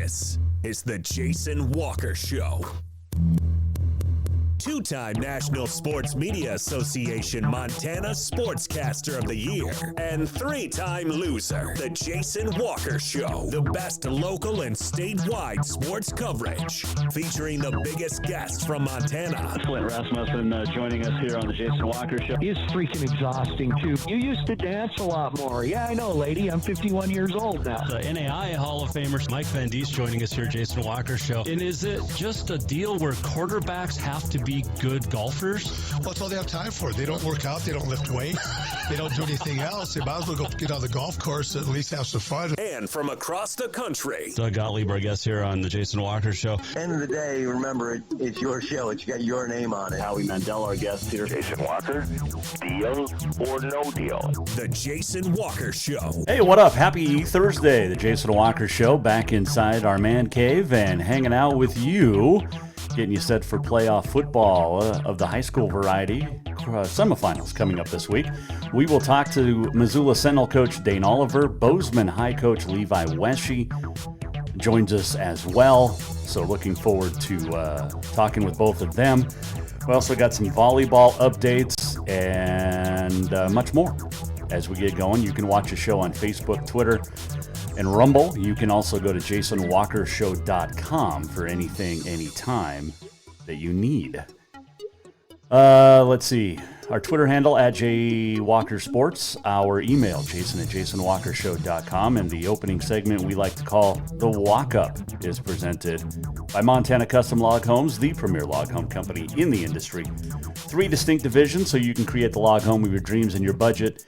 This is the Jason Walker Show. Two-time National Sports Media Association Montana Sportscaster of the Year and three-time loser, the Jason Walker Show. The best local and statewide sports coverage, featuring the biggest guests from Montana. Flint Rasmussen joining us here on the Jason Walker Show. He's freaking exhausting, too. You used to dance a lot more. Yeah, I know, lady. I'm 51 years old now. The NAI Hall of Famer Mike Van Diest joining us here, Jason Walker Show. And is it just a deal where quarterbacks have to be good golfers? Well, that's all they have time for. They don't work out. They don't lift weight. They don't do anything else. They might as well go get on the golf course and at least have some fun. And from across the country, Doug Gottlieb, our guest here on the Jason Walker Show. End of the day, remember, it's your show. It's got your name on it. Howie Mandel, our guest here. Jason Walker, deal or no deal? the Jason Walker Show. Hey, what up? Happy Thursday. The Jason Walker Show back inside our man cave and hanging out with you, getting you set for playoff football of the high school variety. Semifinals coming up this week. We will talk to Missoula Sentinel coach Dane Oliver. Bozeman High coach Levi Wesche joins us as well. So looking forward to talking with both of them. We also got some volleyball updates and much more as we get going. You can watch the show on Facebook, Twitter, and Rumble. You can also go to jasonwalkershow.com for anything, anytime that you need. Let's see. Our Twitter handle at JWalkerSports. Our email, jason@jasonwalkershow.com. And the opening segment we like to call The Walk-Up is presented by Montana Custom Log Homes, the premier log home company in the industry. 3 distinct divisions so you can create the log home of your dreams and your budget.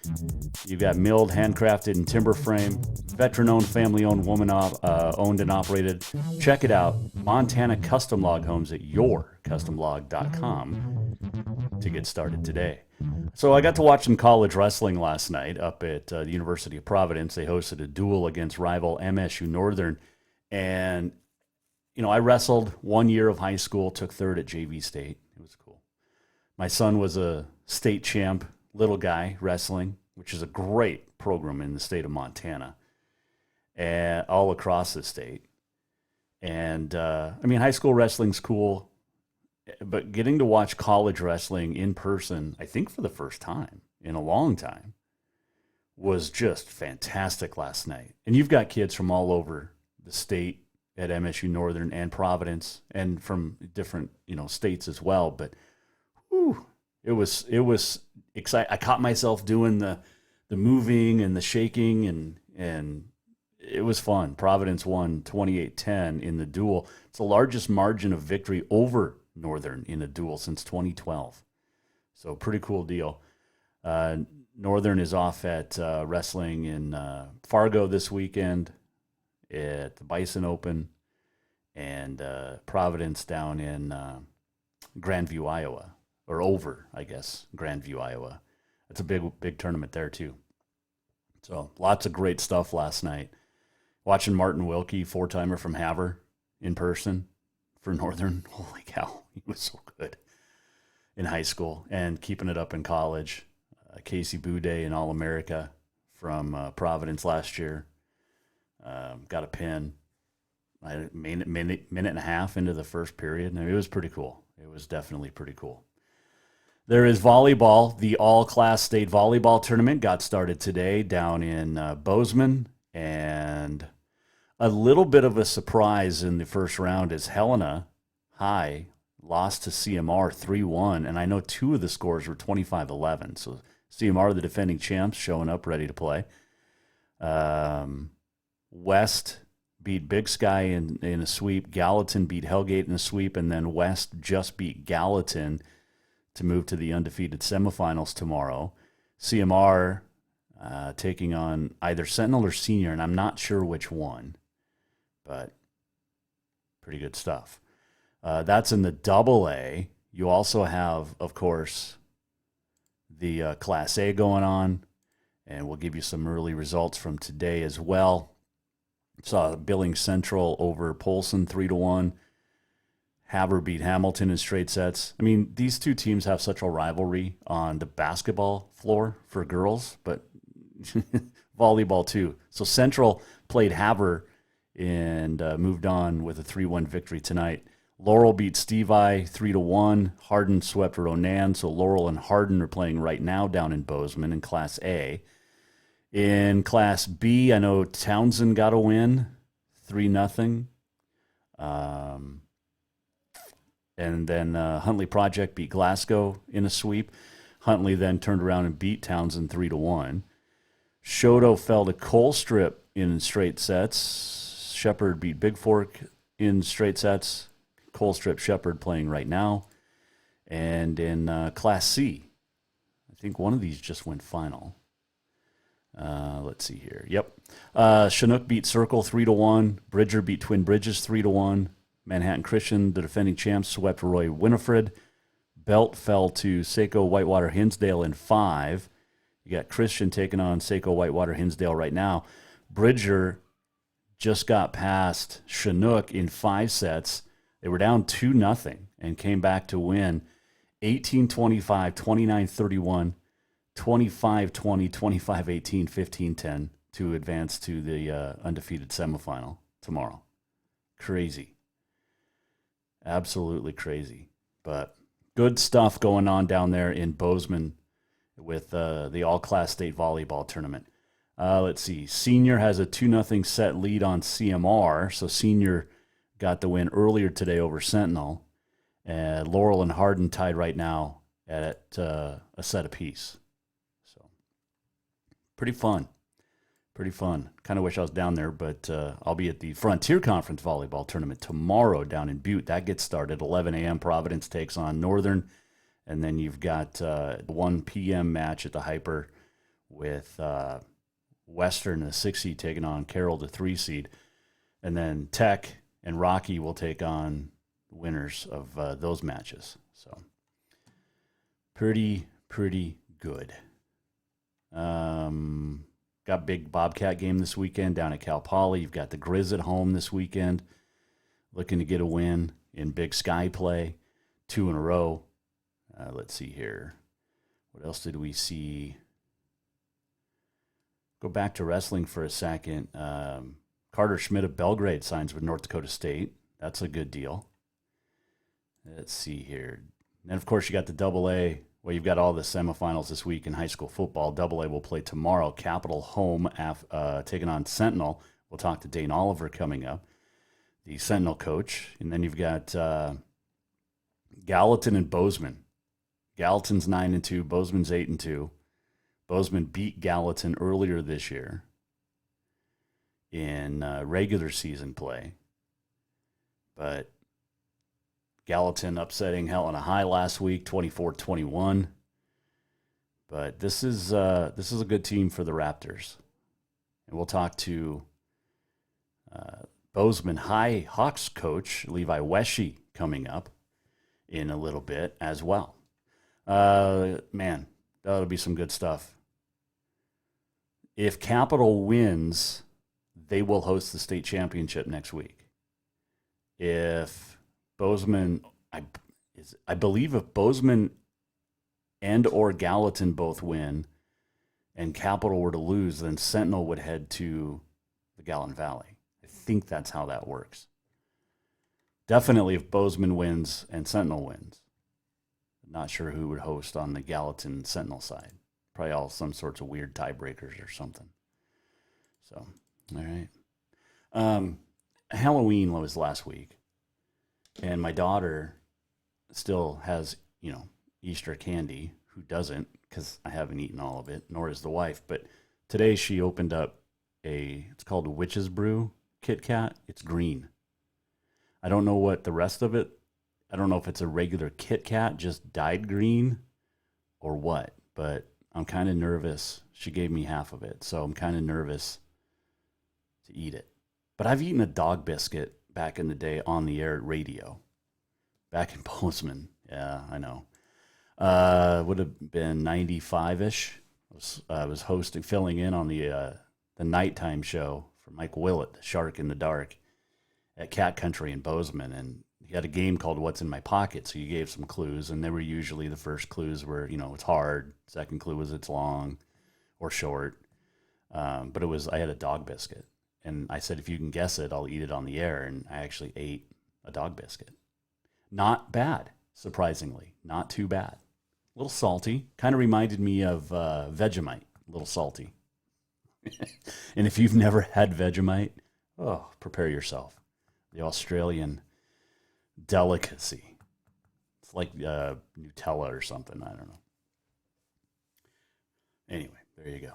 You've got milled, handcrafted, and timber frame. Veteran-owned, family-owned, woman-owned and operated. Check it out. Montana Custom Log Homes at yourcustomlog.com to get started today. So I got to watch some college wrestling last night up at the University of Providence. They hosted a duel against rival MSU Northern. And, you know, I wrestled 1 year of high school, took third at JV State. It was cool. My son was a state champ, little guy wrestling, which is a great program in the state of Montana, and all across the state. And, I mean, high school wrestling's cool, but getting to watch college wrestling in person, I think for the first time in a long time, was just fantastic last night. And you've got kids from all over the state at MSU Northern and Providence and from different, states as well. But whew, it was exciting. I caught myself doing the moving and the shaking and it was fun. Providence won 28-10 in the duel. It's the largest margin of victory over Northern in a duel since 2012. So pretty cool deal. Northern is off at wrestling in Fargo this weekend at the Bison Open, and Providence down in Grandview, Iowa, or over, I guess, Grandview, Iowa. It's a big tournament there too. So lots of great stuff last night. Watching Martin Wilkie, 4-timer from Havre, in person for Northern. Holy cow, he was so good in high school and keeping it up in college. Casey Boudet, an All-America from Providence last year, got a pin. A minute and a half into the first period. I mean, it was pretty cool. It was definitely pretty cool. There is volleyball. The all-class state volleyball tournament got started today down in Bozeman, and a little bit of a surprise in the first round is Helena High lost to CMR 3-1, and I know 2 of the scores were 25-11, so CMR, the defending champs, showing up ready to play. West beat Big Sky in a sweep. Gallatin beat Hellgate in a sweep, and then West just beat Gallatin to move to the undefeated semifinals tomorrow. CMR taking on either Sentinel or Senior, and I'm not sure which one, but pretty good stuff. That's in the AA. You also have, of course, the Class A going on, and we'll give you some early results from today as well. Saw Billings Central over Polson 3-1. Havre beat Hamilton in straight sets. I mean, these two teams have such a rivalry on the basketball floor for girls, but volleyball too. So Central played Havre and moved on with a 3-1 victory tonight. Laurel beat Stevi 3-1. Hardin swept Ronan, so Laurel and Hardin are playing right now down in Bozeman in Class A. In Class B, I know Townsend got a win, 3-0. And then Huntley Project beat Glasgow in a sweep. Huntley then turned around and beat Townsend 3-1. Shoto fell to Colstrip in straight sets. Shepherd beat Big Fork in straight sets. Colstrip Shepherd playing right now. And in Class C, I think one of these just went final. Let's see here. Yep. Chinook beat Circle 3-1. Bridger beat Twin Bridges 3-1. Manhattan Christian, the defending champs, swept Roy Winifred. Belt fell to Saco Whitewater Hinsdale in 5. You got Christian taking on Saco Whitewater Hinsdale right now. Bridger just got past Chinook in 5 sets. They were down 2-0 and came back to win 18-25, 29-31, 25-20, 25-18, 15-10 to advance to the undefeated semifinal tomorrow. Crazy. Absolutely crazy. But good stuff going on down there in Bozeman with the all-class state volleyball tournament. Let's see. Senior has a 2-0 set lead on CMR. So Senior got the win earlier today over Sentinel. And Laurel and Hardin tied right now at a set apiece. So pretty fun. Pretty fun. Kind of wish I was down there, but I'll be at the Frontier Conference Volleyball Tournament tomorrow down in Butte. That gets started 11 a.m. Providence takes on Northern. And then you've got the 1 p.m. match at the Hyper with Western, the 6 seed, taking on Carroll, the 3 seed. And then Tech and Rocky will take on the winners of those matches. So pretty good. Got big Bobcat game this weekend down at Cal Poly. You've got the Grizz at home this weekend, looking to get a win in Big Sky play, 2 in a row. Let's see here. What else did we see? Go back to wrestling for a second. Carter Schmidt of Belgrade signs with North Dakota State. That's a good deal. Let's see here. And, of course, you got the AA. Well, you've got all the semifinals this week in high school football. AA will play tomorrow. Capital home taking on Sentinel. We'll talk to Dane Oliver coming up, the Sentinel coach. And then you've got Gallatin and Bozeman. Gallatin's 9-2. Bozeman's 8-2. Bozeman beat Gallatin earlier this year in regular season play. But Gallatin upsetting Helena High last week, 24-21. But this is a good team for the Raptors. And we'll talk to Bozeman High Hawks coach Levi Wesche coming up in a little bit as well. Man, that'll be some good stuff. If Capital wins, they will host the state championship next week. If Bozeman, I believe if Bozeman and or Gallatin both win and Capital were to lose, then Sentinel would head to the Gallatin Valley. I think that's how that works. Definitely if Bozeman wins and Sentinel wins. Not sure who would host on the Gallatin Sentinel side. Probably all some sorts of weird tiebreakers or something. So, all right. Halloween was last week, and my daughter still has, Easter candy. Who doesn't? Because I haven't eaten all of it, nor has the wife. But today she opened up it's called a Witch's Brew Kit Kat. It's green. I don't know what the rest of it, I don't know if it's a regular Kit Kat, just dyed green, or what. But I'm kind of nervous. She gave me half of it, so I'm kind of nervous to eat it. But I've eaten a dog biscuit back in the day on the air radio, back in Bozeman. Yeah, I know. Would have been 95-ish. I was filling in on the nighttime show for Mike Willett, the Shark in the Dark, at Cat Country in Bozeman, and he had a game called What's in My Pocket, so you gave some clues, and they were usually the first clues were, it's hard. Second clue was it's long or short. But I had a dog biscuit, And I said, if you can guess it, I'll eat it on the air. And I actually ate a dog biscuit. Not bad, surprisingly. Not too bad. A little salty. Kind of reminded me of Vegemite. A little salty. And if you've never had Vegemite, prepare yourself. The Australian delicacy. It's like Nutella or something. I don't know. Anyway, there you go.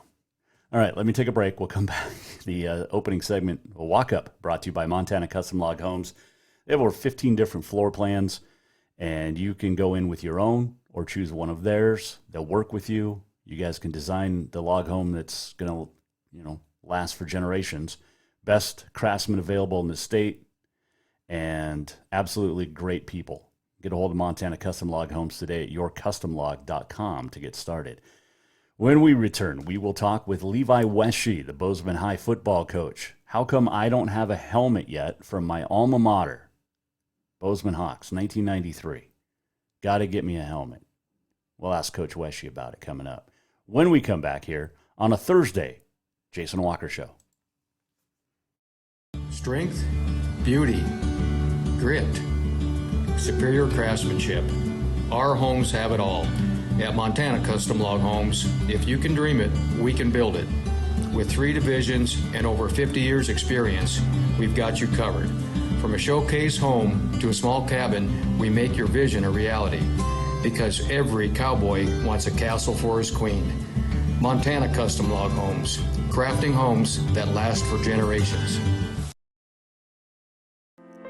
All right, let me take a break. We'll come back. The opening segment, a walk-up, brought to you by Montana Custom Log Homes. They have over 15 different floor plans, and you can go in with your own or choose one of theirs. They'll work with you. You guys can design the log home that's going to, last for generations. Best craftsmen available in the state, and absolutely great people. Get a hold of Montana Custom Log Homes today at yourcustomlog.com to get started. When we return, we will talk with Levi Wesche, the Bozeman High football coach. How come I don't have a helmet yet from my alma mater, Bozeman Hawks, 1993? Got to get me a helmet. We'll ask Coach Wesche about it coming up. When we come back here on a Thursday, Jason Walker Show. Strength, beauty, grit, superior craftsmanship. Our homes have it all. At Montana Custom Log Homes, if you can dream it, we can build it. With 3 divisions and over 50 years experience, we've got you covered. From a showcase home to a small cabin, we make your vision a reality. Because every cowboy wants a castle for his queen. Montana Custom Log Homes, crafting homes that last for generations.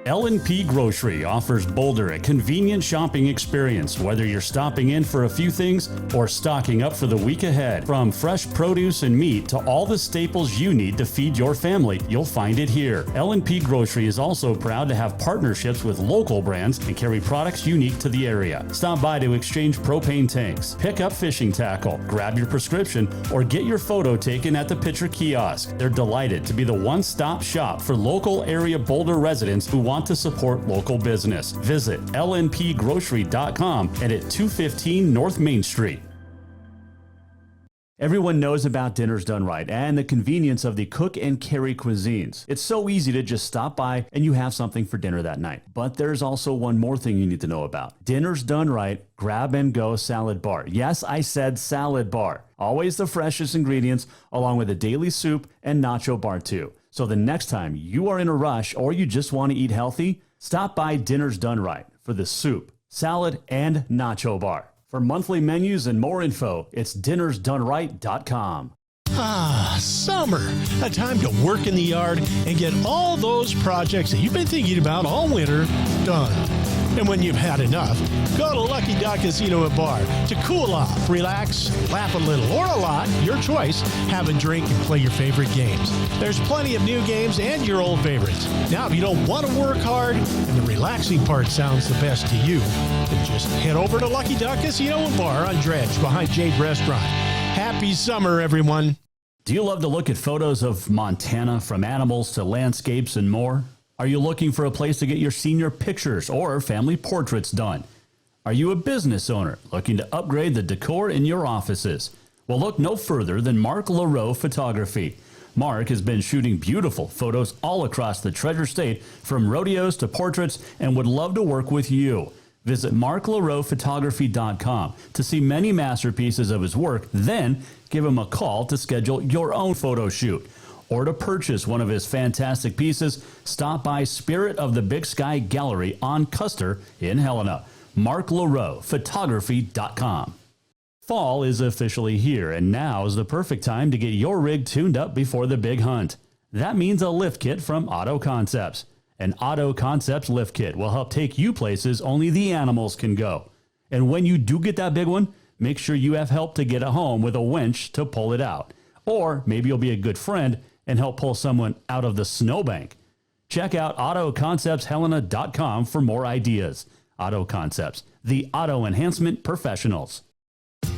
L&P Grocery offers Boulder a convenient shopping experience, whether you're stopping in for a few things or stocking up for the week ahead. From fresh produce and meat to all the staples you need to feed your family, you'll find it here. L&P Grocery is also proud to have partnerships with local brands and carry products unique to the area. Stop by to exchange propane tanks, pick up fishing tackle, grab your prescription, or get your photo taken at the Pitcher Kiosk. They're delighted to be the one-stop shop for local area Boulder residents who want to support local business. Visit lnpgrocery.com and at 215 North Main Street. Everyone knows about Dinners Done Right and the convenience of the cook and carry cuisines. It's so easy to just stop by and you have something for dinner that night. But there's also one more thing you need to know about. Dinners Done Right Grab and Go Salad Bar. Yes, I said salad bar. Always the freshest ingredients, along with a daily soup and nacho bar too. So the next time you are in a rush or you just want to eat healthy, stop by Dinners Done Right for the soup, salad, and nacho bar. For monthly menus and more info, it's dinnersdoneright.com. Ah, summer. A time to work in the yard and get all those projects that you've been thinking about all winter done. And when you've had enough, go to Lucky Duck Casino and Bar to cool off, relax, laugh a little, or a lot, your choice. Have a drink and play your favorite games. There's plenty of new games and your old favorites. Now, if you don't want to work hard and the relaxing part sounds the best to you, then just head over to Lucky Duck Casino and Bar on Dredge behind Jade Restaurant. Happy summer, everyone. Do you love to look at photos of Montana, from animals to landscapes and more? Are you looking for a place to get your senior pictures or family portraits done? Are you a business owner looking to upgrade the decor in your offices? Well, look no further than Mark LaRoe Photography. Mark has been shooting beautiful photos all across the Treasure State, from rodeos to portraits, and would love to work with you. Visit marklaroephotography.com to see many masterpieces of his work, then give him a call to schedule your own photo shoot. Or to purchase one of his fantastic pieces, stop by Spirit of the Big Sky Gallery on Custer in Helena. marklaroephotography.com. Fall is officially here, and now is the perfect time to get your rig tuned up before the big hunt. That means a lift kit from Auto Concepts. An Auto Concepts lift kit will help take you places only the animals can go. And when you do get that big one, make sure you have help to get it home with a winch to pull it out. Or maybe you'll be a good friend and help pull someone out of the snowbank. Check out AutoConceptsHelena.com for more ideas. Auto Concepts, the auto enhancement professionals.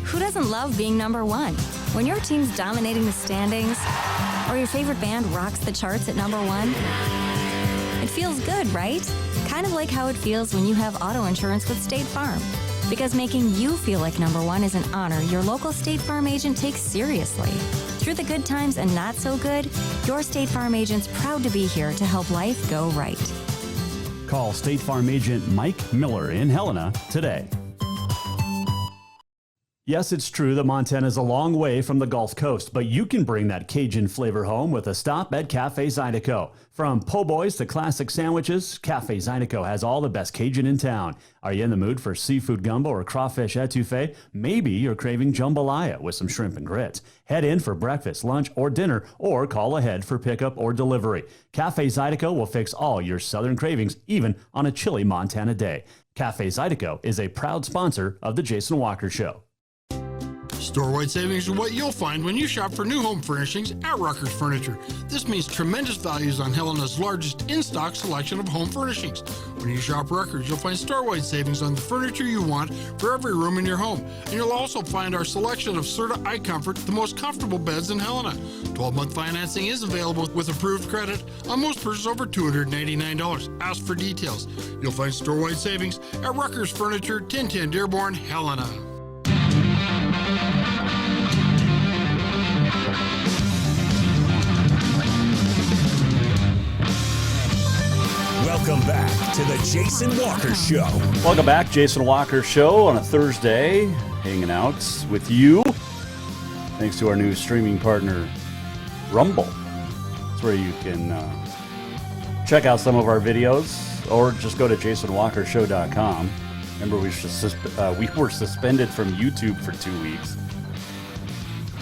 Who doesn't love being number one? When your team's dominating the standings, or your favorite band rocks the charts at number one, it feels good, right? Kind of like how it feels when you have auto insurance with State Farm. Because making you feel like number one is an honor your local State Farm agent takes seriously. Through the good times and not so good, your State Farm agent's proud to be here to help life go right. Call State Farm agent Mike Miller in Helena today. Yes, it's true that Montana is a long way from the Gulf Coast, but you can bring that Cajun flavor home with a stop at Cafe Zydeco. From po' boys to classic sandwiches, Cafe Zydeco has all the best Cajun in town. Are you in the mood for seafood gumbo or crawfish etouffee? Maybe you're craving jambalaya with some shrimp and grits. Head in for breakfast, lunch, or dinner, or call ahead for pickup or delivery. Cafe Zydeco will fix all your southern cravings, even on a chilly Montana day. Cafe Zydeco is a proud sponsor of The Jason Walker Show. Store-wide savings are what you'll find when you shop for new home furnishings at Rucker's Furniture. This means tremendous values on Helena's largest in-stock selection of home furnishings. When you shop Rucker's, you'll find store-wide savings on the furniture you want for every room in your home. And you'll also find our selection of Serta iComfort, the most comfortable beds in Helena. 12-month financing is available with approved credit on most purchases over $289. Ask for details. You'll find store-wide savings at Rucker's Furniture, 1010 Dearborn, Helena. Welcome back to the Jason Walker Show. Welcome back, Jason Walker Show on a Thursday, hanging out with you. Thanks to our new streaming partner, Rumble. That's where you can check out some of our videos, or just go to jasonwalkershow.com. Remember, we were suspended from YouTube for 2 weeks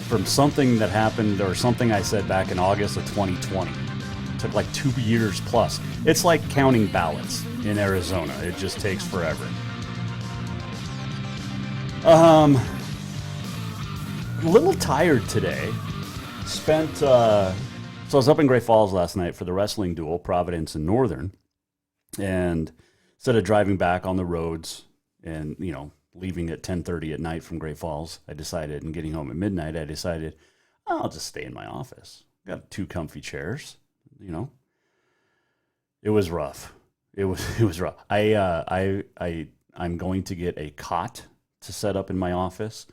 from something that happened, or something I said back in August of 2020. It took like 2 years plus. It's like counting ballots in Arizona. It just takes forever. A little tired today. So I was up in Great Falls last night for the wrestling duel, Providence and Northern. And instead of driving back on the roads and, leaving at 10:30 at night from Great Falls, and getting home at midnight, I decided, I'll just stay in my office. Got 2 comfy chairs, It was rough. It was rough. I'm going to get a cot to set up in my office.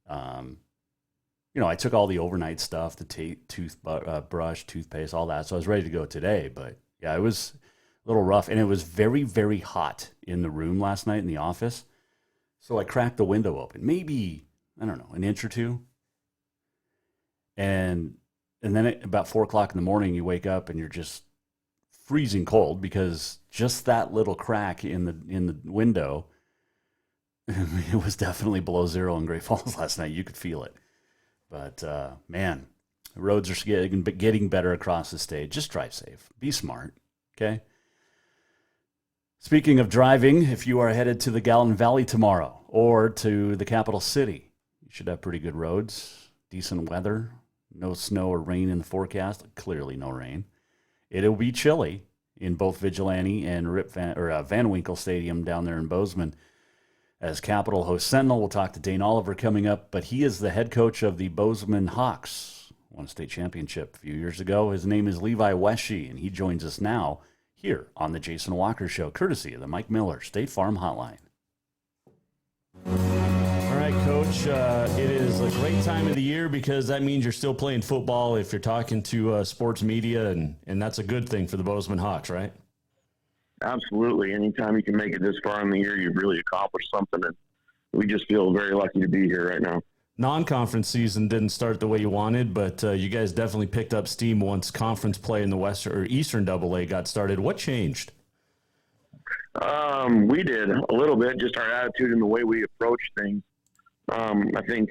I took all the overnight stuff, the toothbrush, toothpaste, all that. So I was ready to go today, but yeah, it was a little rough, and it was very, very hot in the room last night in the office. So I cracked the window open, maybe, I don't know, an inch or two. And then at about 4 o'clock in the morning, you wake up and you're just freezing cold, because just that little crack in the window, it was definitely below zero in Great Falls last night. You could feel it. But, man, the roads are getting better across the state. Just drive safe. Be smart, okay? Speaking of driving, if you are headed to the Gallatin Valley tomorrow or to the capital city, you should have pretty good roads, decent weather, no snow or rain in the forecast. Clearly no rain. It'll be chilly in both Vigilante and Van Winkle Stadium down there in Bozeman, as Capital hosts Sentinel. We'll talk to Dane Oliver coming up, but he is the head coach of the Bozeman Hawks. Won a state championship a few years ago. His name is Levi Wesche, and he joins us now here on the Jason Walker Show, courtesy of the Mike Miller State Farm Hotline. All right, Coach, it is a great time of the year, because that means you're still playing football if you're talking to sports media, and that's a good thing for the Bozeman Hawks, right? Absolutely. Anytime you can make it this far in the year, you've really accomplished something, and we just feel very lucky to be here right now. Non-conference season didn't start the way you wanted, but you guys definitely picked up steam once conference play in the Western or Eastern AA got started. What changed? We did a little bit, just our attitude and the way we approach things. I think,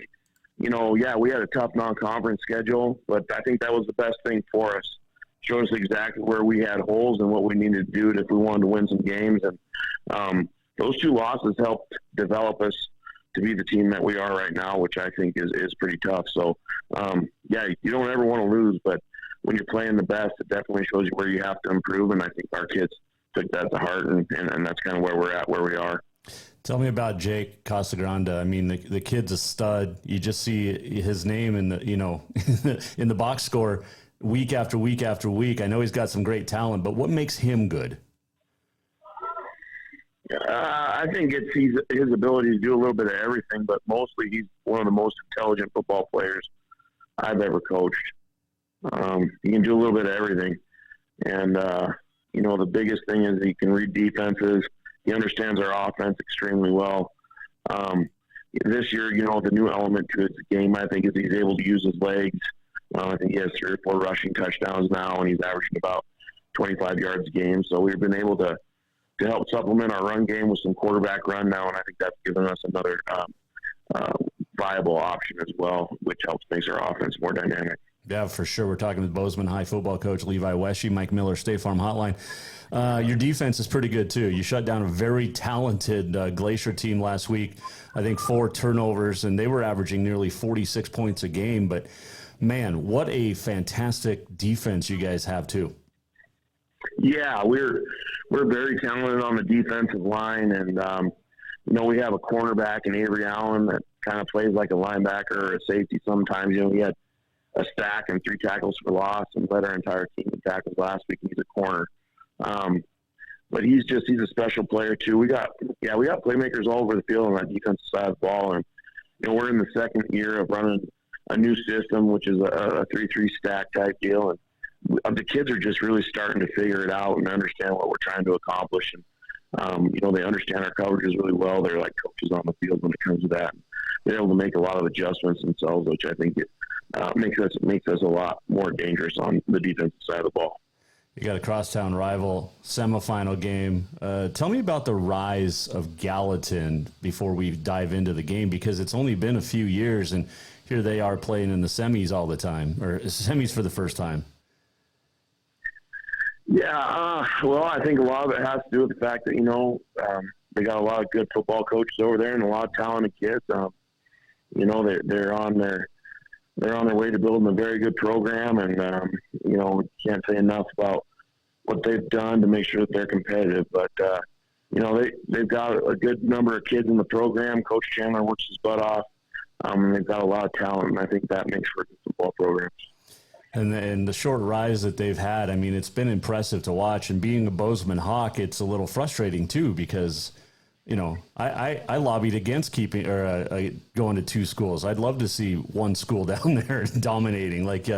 we had a tough non-conference schedule, but I think that was the best thing for us. Showed us exactly where we had holes and what we needed to do if we wanted to win some games. And those 2 losses helped develop us to be the team that we are right now, which I think is pretty tough. So, you don't ever want to lose, but when you're playing the best, it definitely shows you where you have to improve. And I think our kids took that to heart, and that's kind of where we're at, where we are. Tell me about Jake Casagrande. I mean, the kid's a stud. You just see his name in the, in the box score week after week after week. I know he's got some great talent, but what makes him good? I think it's his ability to do a little bit of everything, but mostly he's one of the most intelligent football players I've ever coached. He can do a little bit of everything. And, the biggest thing is he can read defenses. He understands our offense extremely well. This year, the new element to his game, I think, is he's able to use his legs. I think he has 3 or 4 rushing touchdowns now, and he's averaging about 25 yards a game. So we've been able to help supplement our run game with some quarterback run now, and I think that's given us another viable option as well, which helps make our offense more dynamic. Yeah, for sure. We're talking with Bozeman High football coach Levi Wesche, Mike Miller, State Farm Hotline. Your defense is pretty good, too. You shut down a very talented Glacier team last week. I think 4 turnovers, and they were averaging nearly 46 points a game. But, man, what a fantastic defense you guys have, too. Yeah, we're very talented on the defensive line, and, we have a cornerback in Avery Allen that kind of plays like a linebacker or a safety sometimes. We had a stack and 3 tackles for loss and led our entire team in tackles last week, and he's a corner. But he's a special player too. We got playmakers all over the field on that defensive side of the ball. And, we're in the second year of running a new system, which is a 3-3 stack type deal. And the kids are just really starting to figure it out and understand what we're trying to accomplish. And, they understand our coverages really well. They're like coaches on the field when it comes to that. They're able to make a lot of adjustments themselves, which I think makes us a lot more dangerous on the defensive side of the ball. You got a crosstown rival semifinal game. Tell me about the rise of Gallatin before we dive into the game, because it's only been a few years, and here they are playing in the semis all the time, or semis for the first time. Yeah, well, I think a lot of it has to do with the fact that, they got a lot of good football coaches over there and a lot of talented kids. They're on their way to building a very good program, and can't say enough about what they've done to make sure that they're competitive. But they've got a good number of kids in the program. Coach Chandler works his butt off. They've got a lot of talent, and I think that makes for a good football program. And the short rise that they've had, I mean, it's been impressive to watch. And being a Bozeman Hawk, it's a little frustrating too, because I lobbied against going to 2 schools. I'd love to see one school down there dominating like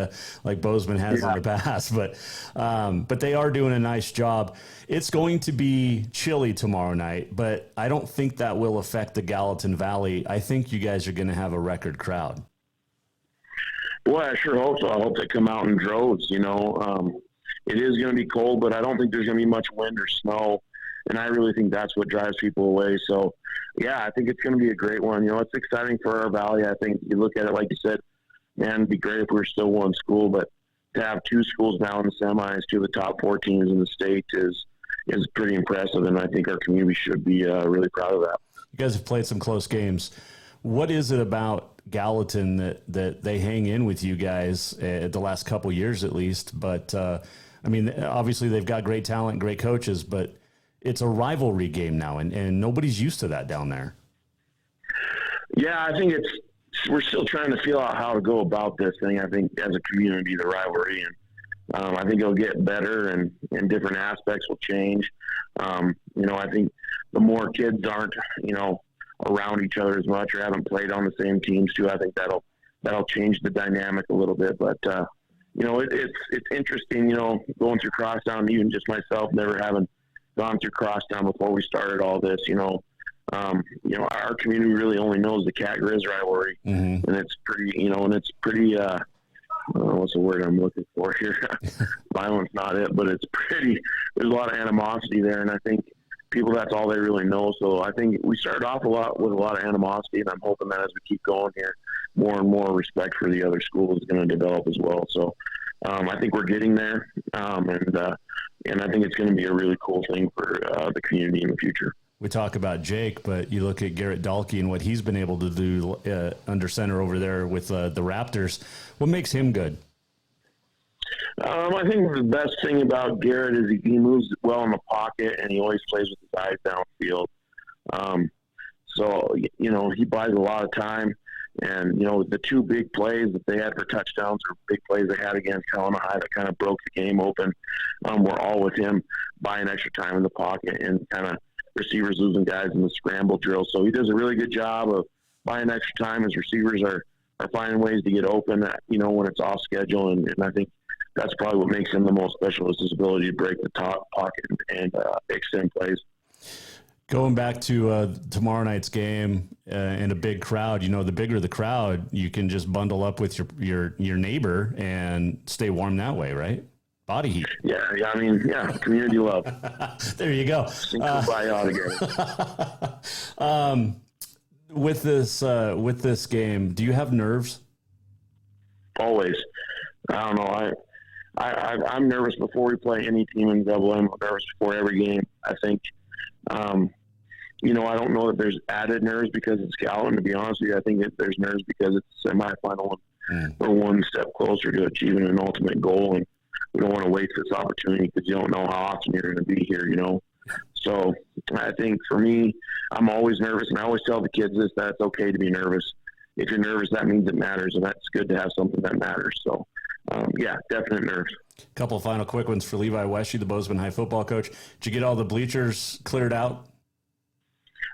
Bozeman has in the past. But they are doing a nice job. It's going to be chilly tomorrow night, but I don't think that will affect the Gallatin Valley. I think you guys are going to have a record crowd. Boy, I sure hope so. I hope they come out in droves. It is going to be cold, but I don't think there's going to be much wind or snow. And I really think that's what drives people away. So, yeah, I think it's going to be a great one. It's exciting for our valley. I think you look at it, like you said, man, it'd be great if we were still one school. But to have 2 schools now in the semis, 2 of the top 4 teams in the state is pretty impressive. And I think our community should be really proud of that. You guys have played some close games. What is it about Gallatin that they hang in with you guys the last couple years at least? But, obviously they've got great talent, great coaches, but it's a rivalry game now, and nobody's used to that down there. Yeah, I think we're still trying to feel out how to go about this thing. I think as a community, the rivalry, and I think it'll get better, and different aspects will change. I think the more kids aren't, around each other as much or haven't played on the same teams too, I think that'll change the dynamic a little bit. But it's interesting, going through crosstown, even just myself never having gone through crosstown before we started all this. Our community really only knows the Cat Grizz rivalry, and it's pretty what's the word I'm looking for here? Violent's not it, but it's pretty. There's a lot of animosity there, and I think people, that's all they really know. So I think we started off with a lot of animosity, and I'm hoping that as we keep going here, more and more respect for the other schools is going to develop as well. So I think we're getting there, and I think it's going to be a really cool thing for the community in the future. We talk about Jake, but you look at Garrett Dahlke and what he's been able to do under center over there with the Raptors. What makes him good? I think the best thing about Garrett is he moves well in the pocket, and he always plays with his eyes downfield. So he buys a lot of time. And, the 2 big plays that they had for touchdowns or big plays they had against Helena High that kind of broke the game open were all with him buying extra time in the pocket and kind of receivers losing guys in the scramble drill. So he does a really good job of buying extra time. His receivers are are finding ways to get open, when it's off schedule. And I think that's probably what makes him the most special, is his ability to break the top pocket and extend plays. Going back to tomorrow night's game in a big crowd, the bigger the crowd, you can just bundle up with your neighbor and stay warm that way, right? Body heat. Yeah. Community love. There you go. With this game, do you have nerves? Always. I don't know. I'm nervous before we play any team in Double M. I'm nervous before every game. I think, I don't know that there's added nerves because it's Gallatin, to be honest with you. I think there's nerves because it's semifinal and we're one step closer to achieving an ultimate goal, and we don't want to waste this opportunity because you don't know how often you're going to be here, So I think for me, I'm always nervous, and I always tell the kids this, that it's okay to be nervous. If you're nervous, that means it matters, and that's good to have something that matters. So, definite nerves. A couple of final quick ones for Levi Wesche, the Bozeman High football coach. Did you get all the bleachers cleared out?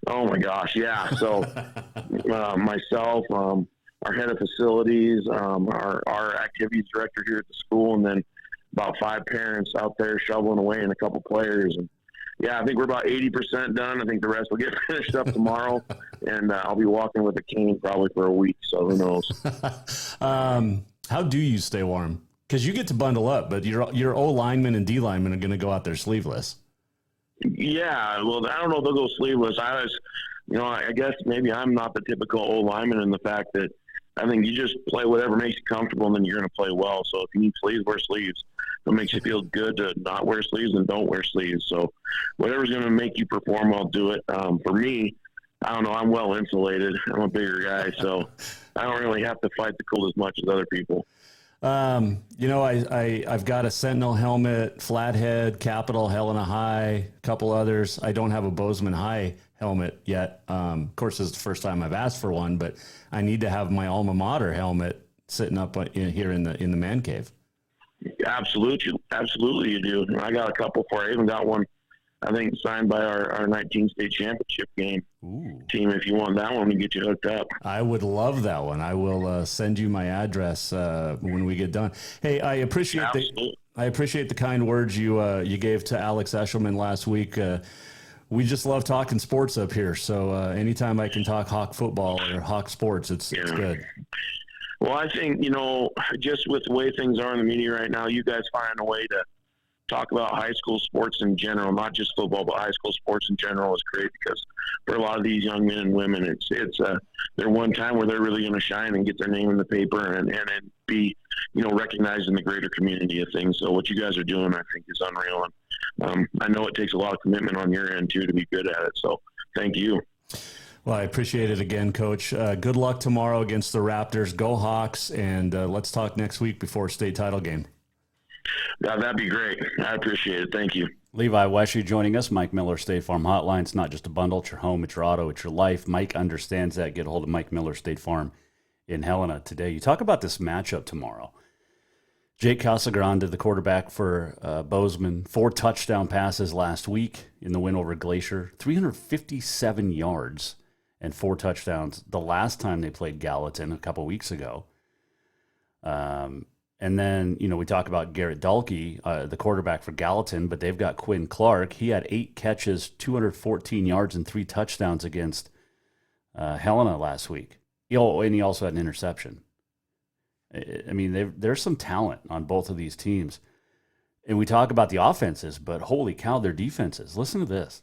Oh, my gosh, yeah. So myself, our head of facilities, our activities director here at the school, and then about 5 parents out there shoveling away and a couple players. And I think we're about 80% done. I think the rest will get finished up tomorrow, and I'll be walking with a cane probably for a week, so who knows. How do you stay warm? Because you get to bundle up, but your O linemen and D linemen are going to go out there sleeveless. Yeah, well, I don't know if they'll go sleeveless. I guess maybe I'm not the typical O lineman in the fact that I think you just play whatever makes you comfortable, and then you're going to play well. So if you need sleeves, wear sleeves. If it makes you feel good to not wear sleeves, then don't wear sleeves. So whatever's going to make you perform, I'll do it. For me, I don't know. I'm well insulated. I'm a bigger guy, so I don't really have to fight the cold as much as other people. I've got a Sentinel helmet, Flathead, Capital, Helena High, a couple others. I don't have a Bozeman High helmet yet. Of course, this is the first time I've asked for one, but I need to have my alma mater helmet sitting up here in the man cave. Absolutely you do. I got a couple for you. I even got one, I think, signed by our 19 state championship game team. If you want that one, we can get you hooked up. I would love that one. I will send you my address when we get done. Hey, I appreciate the kind words you gave to Alex Eshelman last week. We just love talking sports up here. So anytime I can talk Hawk football or Hawk sports, it's good. Well, I think, just with the way things are in the media right now, you guys find a way to talk about high school sports in general, not just football, but high school sports in general is great, because for a lot of these young men and women, it's their one time where they're really going to shine and get their name in the paper and be, recognized in the greater community of things. So what you guys are doing, I think, is unreal. And I know it takes a lot of commitment on your end too to be good at it. So thank you. Well, I appreciate it again, Coach. Good luck tomorrow against the Raptors. Go Hawks, and let's talk next week before state title game. Yeah, that'd be great. I appreciate it. Thank you. Levi Wesche joining us. Mike Miller, State Farm Hotline. It's not just a bundle. It's your home. It's your auto. It's your life. Mike understands that. Get a hold of Mike Miller, State Farm in Helena today. You talk about this matchup tomorrow. Jake Casagrande, the quarterback for Bozeman, 4 touchdown passes last week in the win over Glacier, 357 yards and 4 touchdowns the last time they played Gallatin a couple weeks ago. And then, we talk about Garrett Dahlke, the quarterback for Gallatin, but they've got Quinn Clark. He had 8 catches, 214 yards, and 3 touchdowns against Helena last week. And he also had an interception. I mean, there's some talent on both of these teams. And we talk about the offenses, but holy cow, their defenses. Listen to this.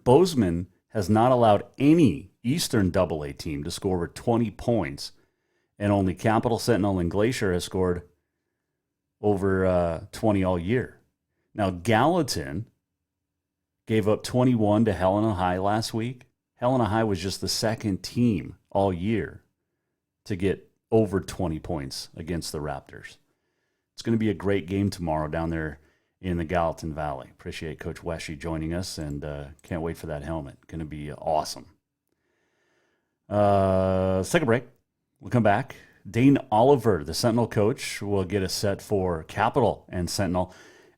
Bozeman has not allowed any Eastern AA team to score over 20 points, and only Capital, Sentinel, and Glacier has scored over 20 all year. Now, Gallatin gave up 21 to Helena High last week. Helena High was just the second team all year to get over 20 points against the Raptors. It's going to be a great game tomorrow down there in the Gallatin Valley. Appreciate Coach Wesche joining us, and can't wait for that helmet. Going to be awesome. Let's take a break. We'll come back. Dane Oliver, the Sentinel coach, will get us set for Capital and Sentinel.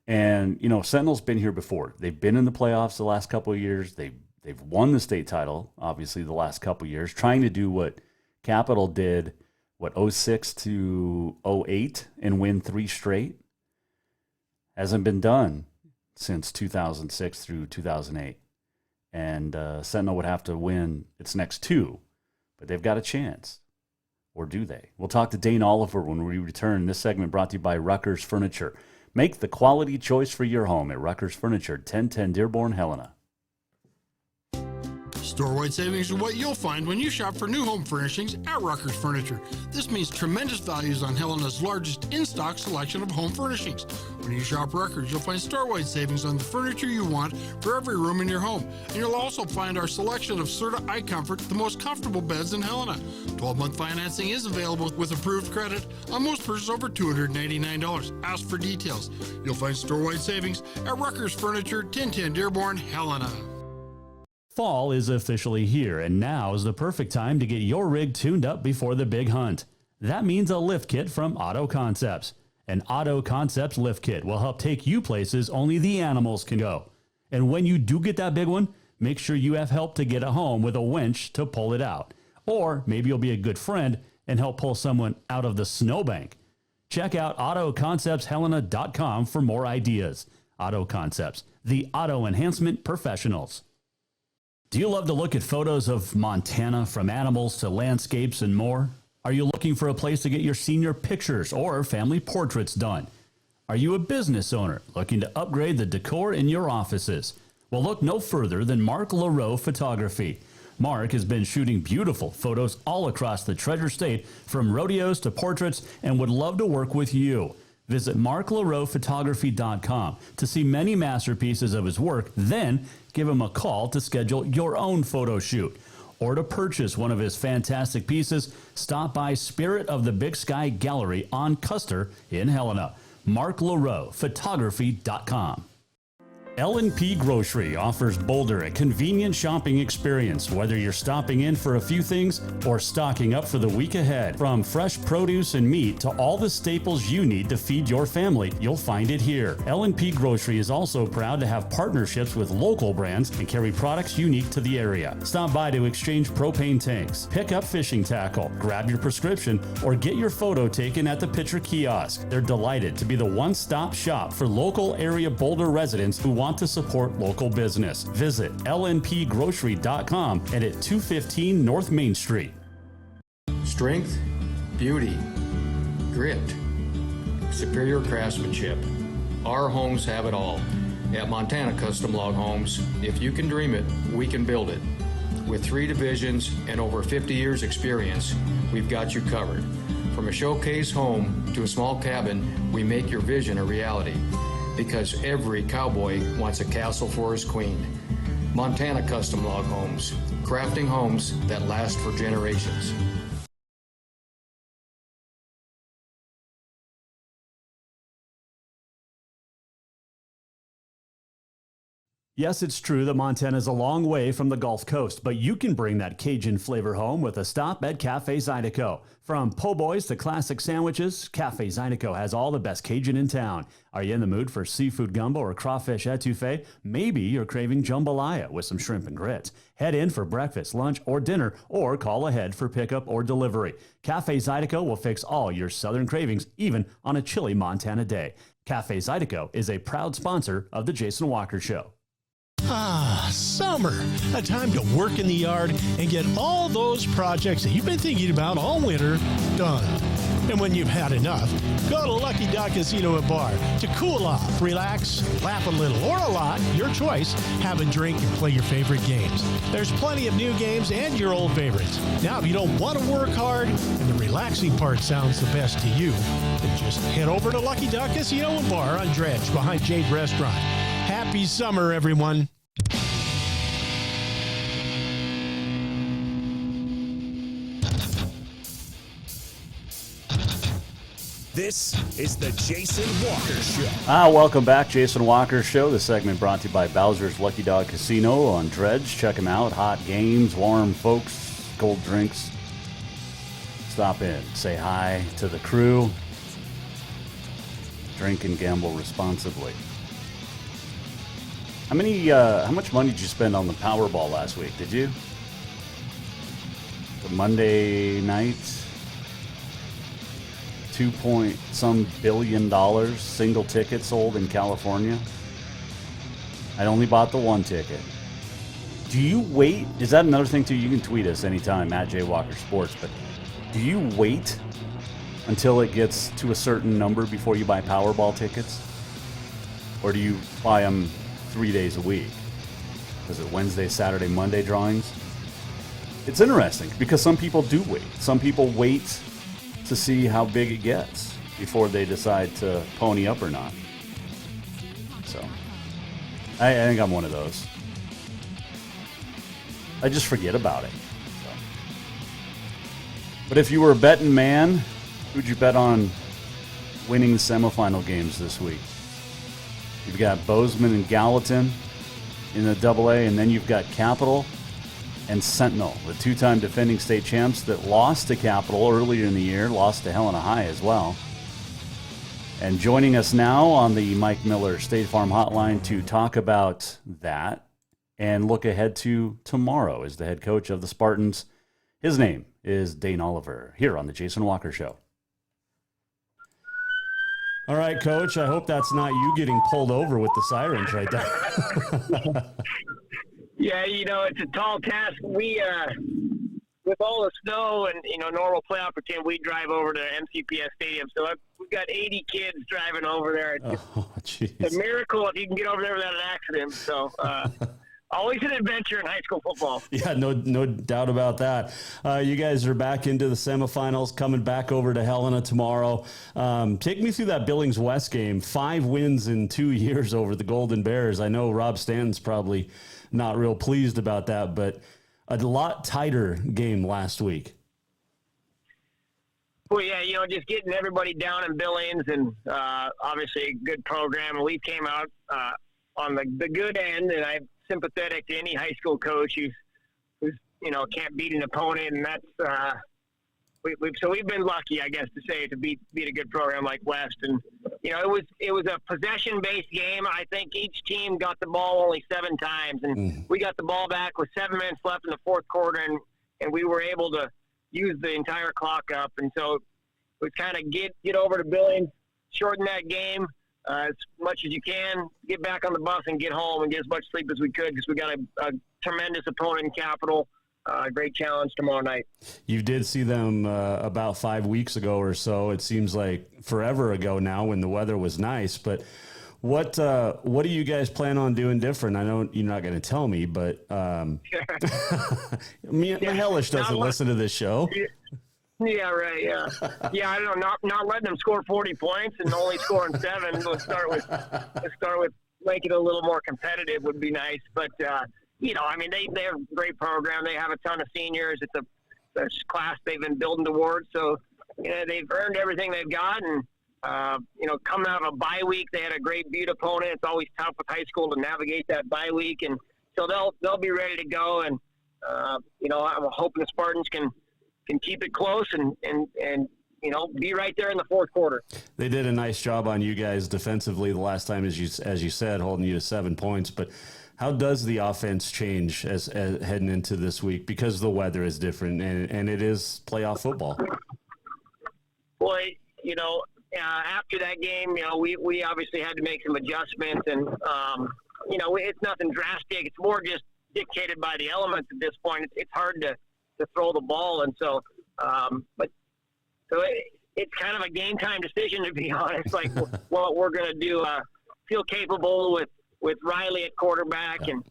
And, Sentinel's been here before. They've been in the playoffs the last couple of years. They've won the state title, obviously, the last couple of years, trying to do what Capital did 06 to 08 and win 3 straight. Hasn't been done since 2006 through 2008. And Sentinel would have to win its next 2, but they've got a chance. Or do they? We'll talk to Dane Oliver when we return. This segment brought to you by Ruckers Furniture. Make the quality choice for your home at Ruckers Furniture, 1010 Dearborn, Helena. Store-wide savings are what you'll find when you shop for new home furnishings at Ruckers Furniture. This means tremendous values on Helena's largest in-stock selection of home furnishings. When you shop Ruckers, you'll find store-wide savings on the furniture you want for every room in your home. And you'll also find our selection of Serta iComfort, the most comfortable beds in Helena. 12-month financing is available with approved credit on most purchases over $289. Ask for details. You'll find store-wide savings at Ruckers Furniture, 1010 Dearborn, Helena. Fall is officially here, and now is the perfect time to get your rig tuned up before the big hunt. That means a lift kit from Auto Concepts. An Auto Concepts lift kit will help take you places only the animals can go. And when you do get that big one, make sure you have help to get it home with a winch to pull it out. Or maybe you'll be a good friend and help pull someone out of the snowbank. Check out AutoConceptsHelena.com for more ideas. Auto Concepts, the auto enhancement professionals. Do you love to look at photos of Montana, from animals to landscapes and more? Are you looking for a place to get your senior pictures or family portraits done? Are you a business owner looking to upgrade the decor in your offices? Well, look no further than Mark LaRoe Photography. Mark has been shooting beautiful photos all across the Treasure State, from rodeos to portraits, and would love to work with you. Visit marklaroephotography.com to see many masterpieces of his work, then give him a call to schedule your own photo shoot. Or to purchase one of his fantastic pieces, stop by Spirit of the Big Sky Gallery on Custer in Helena. marklaroephotography.com. L&P Grocery offers Boulder a convenient shopping experience, whether you're stopping in for a few things or stocking up for the week ahead. From fresh produce and meat to all the staples you need to feed your family, you'll find it here. L&P Grocery is also proud to have partnerships with local brands and carry products unique to the area. Stop by to exchange propane tanks, pick up fishing tackle, grab your prescription, or get your photo taken at the Pitcher Kiosk. They're delighted to be the one-stop shop for local area Boulder residents who want to support local business. Visit lnpgrocery.com and at 215 North Main Street. Strength, beauty, grit, superior craftsmanship. Our homes have it all. At Montana Custom Log Homes, if you can dream it, we can build it. With 3 divisions and over 50 years experience, we've got you covered. From a showcase home to a small cabin, we make your vision a reality. Because every cowboy wants a castle for his queen. Montana Custom Log Homes, crafting homes that last for generations. Yes, it's true that Montana is a long way from the Gulf Coast, but you can bring that Cajun flavor home with a stop at Cafe Zydeco. From po' boys to classic sandwiches, Cafe Zydeco has all the best Cajun in town. Are you in the mood for seafood gumbo or crawfish etouffee? Maybe you're craving jambalaya with some shrimp and grits. Head in for breakfast, lunch, or dinner, or call ahead for pickup or delivery. Cafe Zydeco will fix all your southern cravings, even on a chilly Montana day. Cafe Zydeco is a proud sponsor of The Jason Walker Show. Ah, summer. A time to work in the yard and get all those projects that you've been thinking about all winter done. And when you've had enough, go to Lucky Duck Casino and Bar to cool off, relax, laugh a little, or a lot, your choice. Have a drink and play your favorite games. There's plenty of new games and your old favorites. Now, if you don't want to work hard and the relaxing part sounds the best to you, then just head over to Lucky Duck Casino and Bar on Dredge behind Jade Restaurant. Happy summer, everyone. This is the Jason Walker Show. Welcome back, Jason Walker Show. The segment brought to you by Bowser's Lucky Dog Casino on Dredge. Check them out. Hot games, warm folks, cold drinks. Stop in, say hi to the crew. Drink and gamble responsibly. How much money did you spend on the Powerball last week? Did you? The Monday night $2 billion single ticket sold in California. I only bought the one ticket. Do you wait? Is that another thing too? You can tweet us anytime at Jay Walker Sports, but do you wait until it gets to a certain number before you buy Powerball tickets? Or do you buy them 3 days a week? Is it Wednesday, Saturday, Monday drawings? It's interesting because some people do wait. Some people wait to see how big it gets before they decide to pony up or not. So I think I'm one of those. I just forget about it. So. But if you were a betting man, who'd you bet on winning the semifinal games this week? You've got Bozeman and Gallatin in the AA, and then you've got Capital and Sentinel, the two-time defending state champs that lost to Capital earlier in the year, lost to Helena High as well. And joining us now on the Mike Miller State Farm Hotline to talk about that and look ahead to tomorrow is the head coach of the Spartans. His name is Dane Oliver, here on the Jason Walker Show. All right, Coach, I hope that's not you getting pulled over with the sirens right there. Yeah, it's a tall task. We, with all the snow and, normal playoff routine, we drive over to MCPS Stadium. So we've got 80 kids driving over there. It's a miracle if you can get over there without an accident. So always an adventure in high school football. Yeah, no doubt about that. You guys are back into the semifinals, coming back over to Helena tomorrow. Take me through that Billings West game. 5 wins in 2 years over the Golden Bears. I know Rob Stanton's probably not real pleased about that, but a lot tighter game last week. Well, yeah, just getting everybody down in Billings and obviously a good program. And we came out on the good end, and I'm sympathetic to any high school coach who's can't beat an opponent, and that's we've been lucky, I guess, to say, to beat a good program like West. And it was a possession-based game. I think each team got the ball only 7 times, and we got the ball back with 7 minutes left in the fourth quarter, and we were able to use the entire clock up. And so we kind of get over to Billings, shorten that game as much as you can, get back on the bus and get home and get as much sleep as we could, because we got a tremendous opponent in Capital. Great challenge tomorrow night. You did see them about 5 weeks ago or so. It seems like forever ago now when the weather was nice. But what do you guys plan on doing different? I know you're not going to tell me, but Hellish doesn't listen to this show. Yeah, right. Yeah, yeah. I don't know. Not letting them score 40 points and only scoring 7. Let's start with make it a little more competitive would be nice. But they have a great program. They have a ton of seniors. It's a class they've been building towards. So they've earned everything they've got. And coming out of a bye week, they had a great beat opponent. It's always tough with high school to navigate that bye week, and so they'll be ready to go. And I'm hoping the Spartans can keep it close and be right there in the fourth quarter. They did a nice job on you guys defensively the last time, as you said, holding you to 7 points. But how does the offense change as heading into this week, because the weather is different and it is playoff football? Well, after that game, we obviously had to make some adjustments, and it's nothing drastic. It's more just dictated by the elements at this point. It's hard to throw the ball, and so it's kind of a game time decision, to be honest. Like what we're going to do, feel capable with Riley at quarterback, and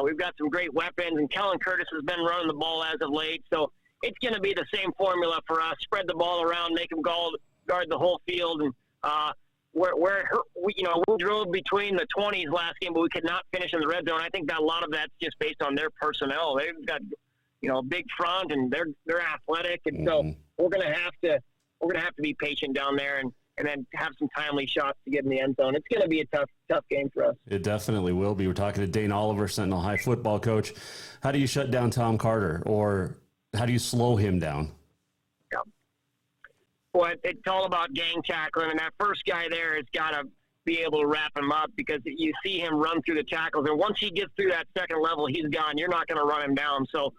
we've got some great weapons, and Kellen Curtis has been running the ball as of late, so it's going to be the same formula for us. Spread the ball around, make them guard the whole field, and we drove between the 20s last game, but we could not finish in the red zone. I think that a lot of that's just based on their personnel. They've got a big front, and they're athletic, and so we're gonna have to be patient down there and then have some timely shots to get in the end zone. It's gonna be a tough game for us. It definitely will be. We're talking to Dane Oliver, Sentinel High football coach. How do you shut down Tom Carter, or how do you slow him down? Yeah. Well, it's all about gang tackling, and that first guy there has got to be able to wrap him up, because you see him run through the tackles, and once he gets through that second level, he's gone. You're not going to run him down. So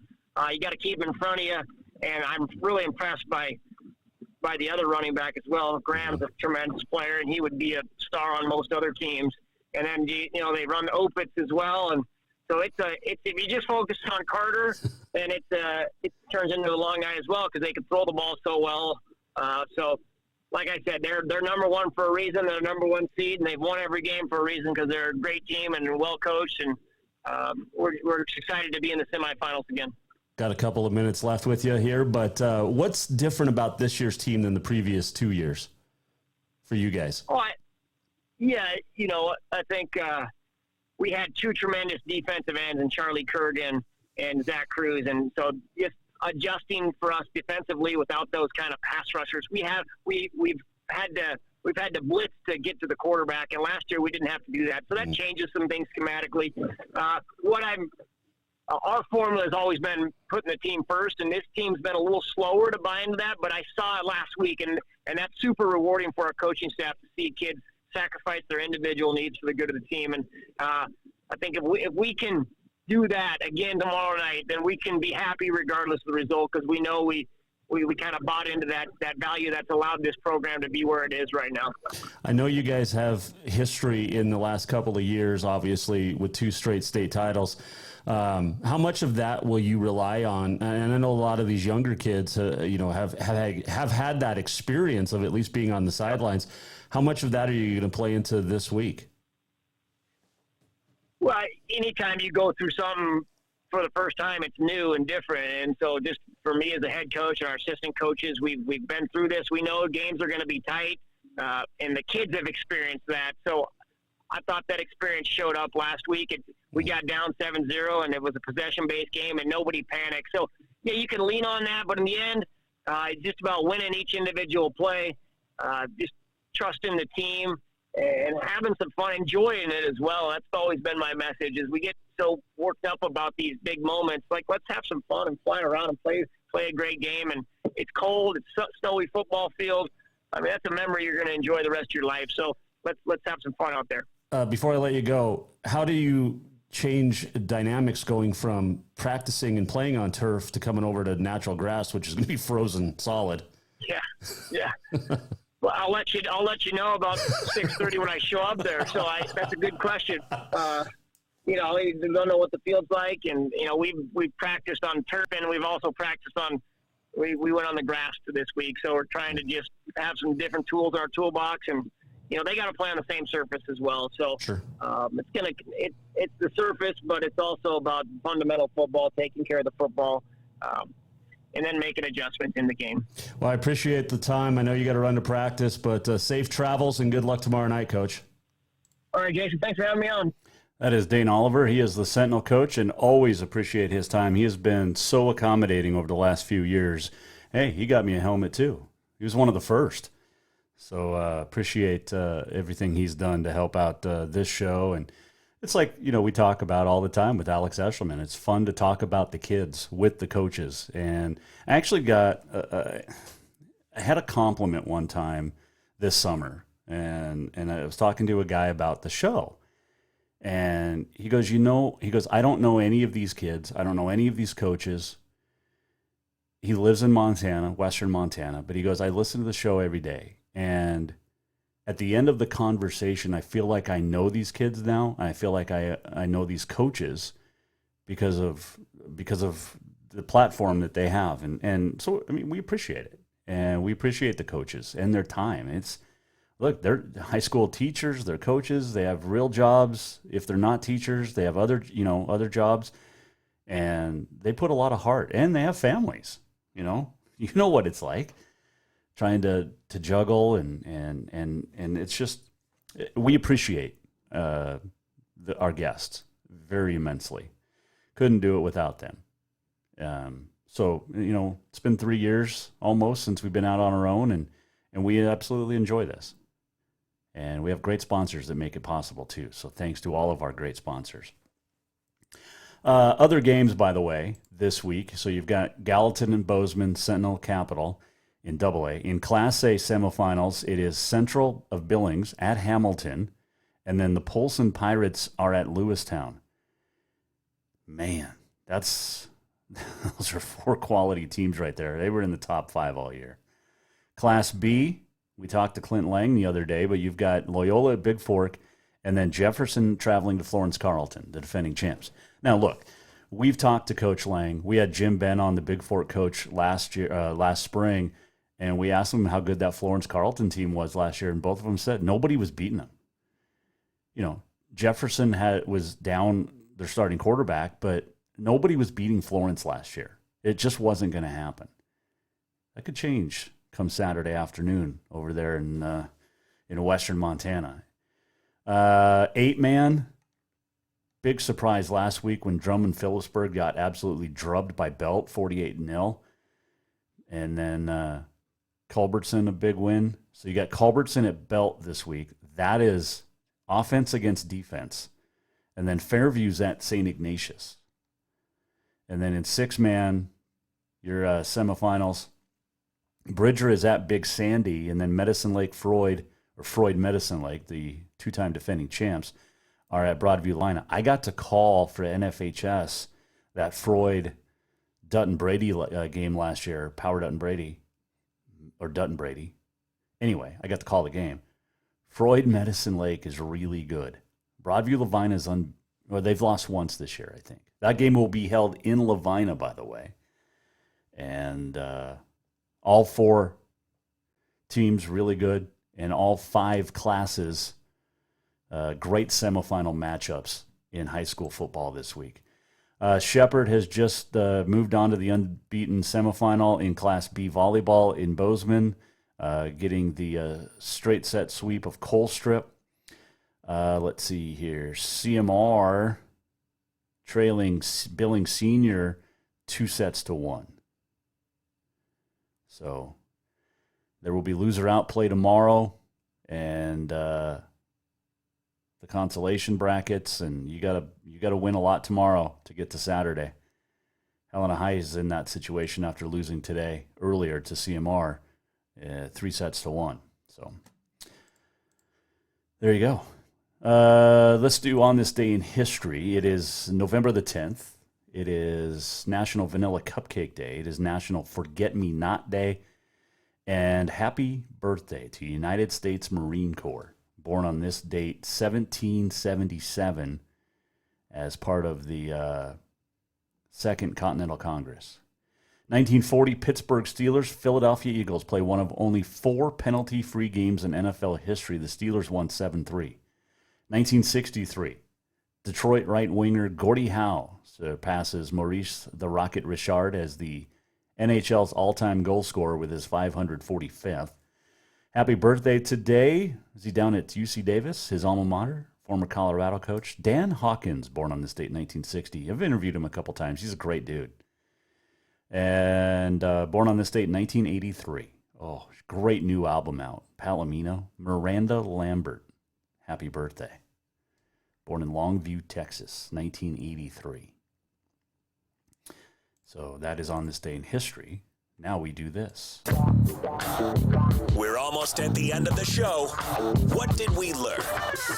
you got to keep him in front of you, and I'm really impressed by by the other running back as well. Graham's a tremendous player, and he would be a star on most other teams. And then, they run Opitz as well. And so it's if you just focus on Carter, then it turns into a long night as well because they can throw the ball so well. So, like I said, they're number one for a reason. They're number one seed, and they've won every game for a reason because they're a great team and they're well coached. And we're excited to be in the semifinals again. Got a couple of minutes left with you here, but what's different about this year's team than the previous 2 years for you guys? I think we had two tremendous defensive ends in Charlie Kurgan and Zach Cruz, and so just adjusting for us defensively without those kind of pass rushers, we've had to blitz to get to the quarterback, and last year we didn't have to do that, so that changes some things schematically. Our formula has always been putting the team first, and this team's been a little slower to buy into that, but I saw it last week, and that's super rewarding for our coaching staff to see kids sacrifice their individual needs for the good of the team. And I think if we can do that again tomorrow night, then we can be happy regardless of the result because we know we kind of bought into that value that's allowed this program to be where it is right now. I know you guys have history in the last couple of years, obviously, with 2 straight state titles. How much of that will you rely on? And I know a lot of these younger kids, have had that experience of at least being on the sidelines. How much of that are you going to play into this week? Well, anytime you go through something for the first time, it's new and different. And so just for me as a head coach and our assistant coaches, we've been through this. We know games are going to be tight, and the kids have experienced that. So I thought that experience showed up last week. We got down 7-0, and it was a possession-based game, and nobody panicked. So, yeah, you can lean on that, but in the end, it's just about winning each individual play, just trusting the team, and having some fun, enjoying it as well. That's always been my message, is we get so worked up about these big moments. Like, let's have some fun and fly around and play a great game. And it's cold. It's snowy football field. I mean, that's a memory you're going to enjoy the rest of your life. So let's have some fun out there. Before I let you go, how do you change dynamics going from practicing and playing on turf to coming over to natural grass, which is going to be frozen solid? Yeah. Well, I'll let you know about 6:30 when I show up there. So that's a good question. You don't know what the field's like, and we've practiced on turf, and we've also practiced on. We went on the grass this week, so we're trying to just have some different tools in our toolbox, and they got to play on the same surface as well. So sure. It's the surface, but it's also about fundamental football, taking care of the football, and then making adjustments in the game. Well, I appreciate the time. I know you got to run to practice, but safe travels and good luck tomorrow night, Coach. All right, Jason, thanks for having me on. That is Dane Oliver. He is the Sentinel coach, and always appreciate his time. He has been so accommodating over the last few years. Hey, he got me a helmet too. He was one of the first. So appreciate everything he's done to help out this show. And it's like, we talk about all the time with Alex Eshelman. It's fun to talk about the kids with the coaches. And I actually got I had a compliment one time this summer, and I was talking to a guy about the show. And he goes, I don't know any of these kids. I don't know any of these coaches. He lives in Montana, Western Montana, but he goes, I listen to the show every day. And at the end of the conversation, I feel like I know these kids now. I feel like I know these coaches because of the platform that they have. And so, we appreciate it. And we appreciate the coaches and their time. Look, they're high school teachers, they're coaches, they have real jobs. If they're not teachers, they have other jobs. And they put a lot of heart, and they have families, You know what it's like. Trying to juggle and it's just, we appreciate our guests very immensely. Couldn't do it without them. So it's been 3 years almost since we've been out on our own, and we absolutely enjoy this. And we have great sponsors that make it possible too. So thanks to all of our great sponsors. Other games, by the way, this week. So you've got Gallatin and Bozeman, Sentinel, Capital. In AA. In Class A semifinals, it is Central of Billings at Hamilton, and then the Polson Pirates are at Lewistown. Man, those are 4 quality teams right there. They were in the top 5 all year. Class B, we talked to Clint Lang the other day, but you've got Loyola at Big Fork, and then Jefferson traveling to Florence Carlton, the defending champs. Now, look, we've talked to Coach Lang. We had Jim Ben on, the Big Fork coach, last spring, and we asked him how good that Florence Carlton team was last year, and both of them said nobody was beating them. You know, Jefferson was down their starting quarterback, but nobody was beating Florence last year. It just wasn't going to happen. That could change come Saturday afternoon over there in western Montana. 8-man, big surprise last week when Drummond Phillipsburg got absolutely drubbed by Belt, 48-0. And then Culbertson, a big win. So you got Culbertson at Belt this week. That is offense against defense. And then Fairview's at St. Ignatius. And then in 6-man, your semifinals, Bridger is at Big Sandy, and then Medicine Lake Freud Medicine Lake, the two-time defending champs, are at Broadview Lina. I got to call for NFHS that Freud Dutton Brady game last year, Power Dutton Brady, or Dutton Brady. Anyway, I got to call the game. Freud Medicine Lake is really good. Broadview Lavina is they've lost once this year, I think. That game will be held in Lavina, by the way. And all 4 teams really good, and all 5 classes, great semifinal matchups in high school football this week. Shepherd has just moved on to the unbeaten semifinal in Class B volleyball in Bozeman, getting the straight set sweep of Colstrip. Let's see here. CMR trailing Billings Senior 2-1. So there will be loser out play tomorrow, and the consolation brackets, and you gotta win a lot tomorrow to get to Saturday. Helena High is in that situation after losing earlier to CMR, 3-1. So there you go. Let's do on this day in history. It is November the 10th. It is National Vanilla Cupcake Day. It is National Forget-Me-Not Day. And happy birthday to United States Marine Corps, born on this date, 1777, as part of the Second Continental Congress. 1940, Pittsburgh Steelers, Philadelphia Eagles play one of only 4 penalty-free games in NFL history. The Steelers won 7-3. 1963, Detroit right winger Gordie Howe surpasses Maurice the Rocket Richard as the NHL's all-time goal scorer with his 545th. Happy birthday today. Is he down at UC Davis, his alma mater? Former Colorado coach Dan Hawkins, born on this date, 1960. I've interviewed him a couple times. He's a great dude. And born on this date, 1983. Oh, great new album out. Palomino. Miranda Lambert. Happy birthday. Born in Longview, Texas, 1983. So that is on this day in history. Now we do this. We're almost at the end of the show. What did we learn?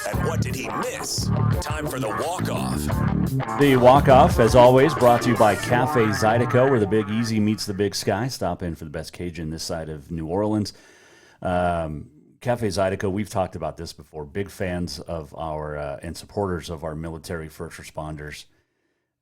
And what did he miss? Time for the walk-off. The walk-off, as always, brought to you by Cafe Zydeco, where the Big Easy meets the Big Sky. Stop in for the best Cajun this side of New Orleans. Cafe Zydeco, we've talked about this before. Big fans of our and supporters of our military, first responders,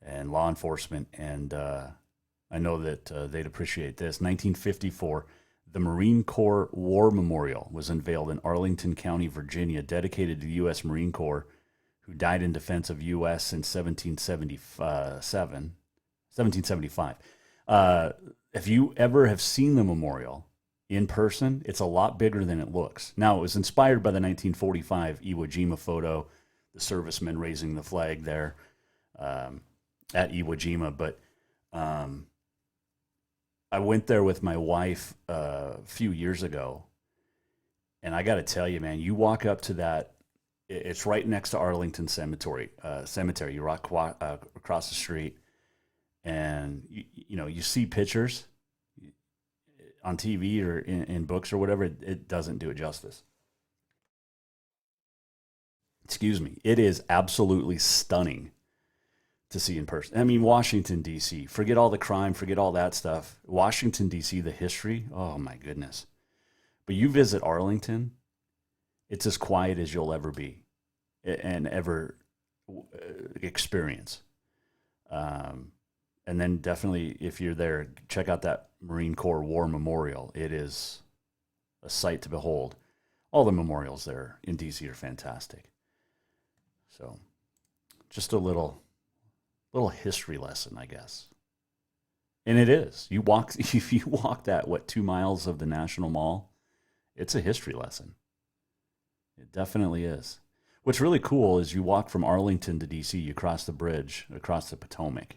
and law enforcement. And I know that they'd appreciate this. 1954, the Marine Corps War Memorial was unveiled in Arlington County, Virginia, dedicated to the U.S. Marine Corps, who died in defense of U.S. in 1775. If you ever have seen the memorial in person, it's a lot bigger than it looks. Now, it was inspired by the 1945 Iwo Jima photo, the servicemen raising the flag there at Iwo Jima. But I went there with my wife a few years ago, and I got to tell you, man, you walk up to that, it's right next to Arlington Cemetery. You walk across the street, and you see pictures on TV or in books or whatever. It doesn't do it justice. Excuse me. It is absolutely stunning to see in person. I mean, Washington, D.C., forget all the crime, forget all that stuff. Washington, D.C., the history, oh my goodness. But you visit Arlington, it's as quiet as you'll ever be and ever experience. And then definitely, if you're there, check out that Marine Corps War Memorial. It is a sight to behold. All the memorials there in D.C. are fantastic. So, just a little history lesson, I guess. And it is. If you walk that 2 miles of the National Mall, it's a history lesson. It definitely is. What's really cool is you walk from Arlington to D.C., you cross the bridge across the Potomac,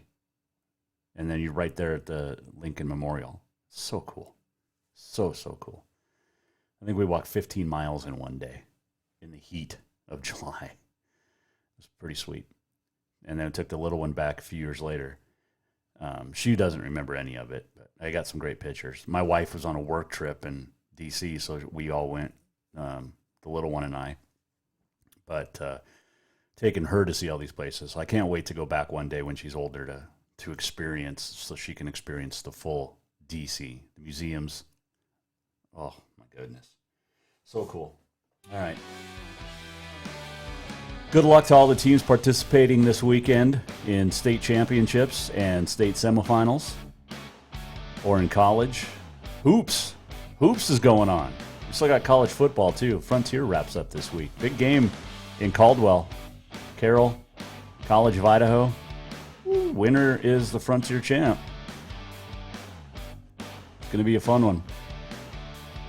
and then you're right there at the Lincoln Memorial. So cool. So cool. I think we walked 15 miles in one day in the heat of July. It was pretty sweet. And then I took the little one back a few years later. She doesn't remember any of it, but I got some great pictures. My wife was on a work trip in D.C., so we all went, the little one and I. But taking her to see all these places. I can't wait to go back one day when she's older to experience, so she can experience the full D.C., the museums. Oh, my goodness. So cool. All right. Good luck to all the teams participating this weekend in state championships and state semifinals or in college. Hoops is going on. We still got college football, too. Frontier wraps up this week. Big game in Caldwell. Carroll, College of Idaho. Winner is the Frontier champ. It's going to be a fun one.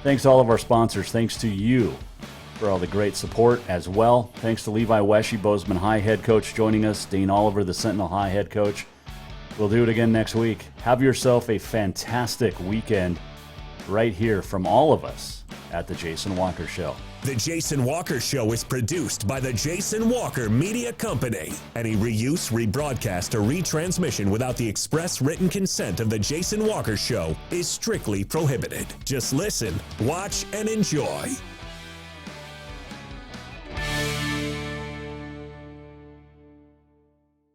Thanks to all of our sponsors. Thanks to you for all the great support as well. Thanks to Levi Wesche, Bozeman High head coach, joining us. Dane Oliver, the Sentinel High head coach. We'll do it again next week. Have yourself a fantastic weekend right here from all of us at The Jason Walker Show. The Jason Walker Show is produced by the Jason Walker Media Company. Any reuse, rebroadcast, or retransmission without the express written consent of the Jason Walker Show is strictly prohibited. Just listen, watch, and enjoy.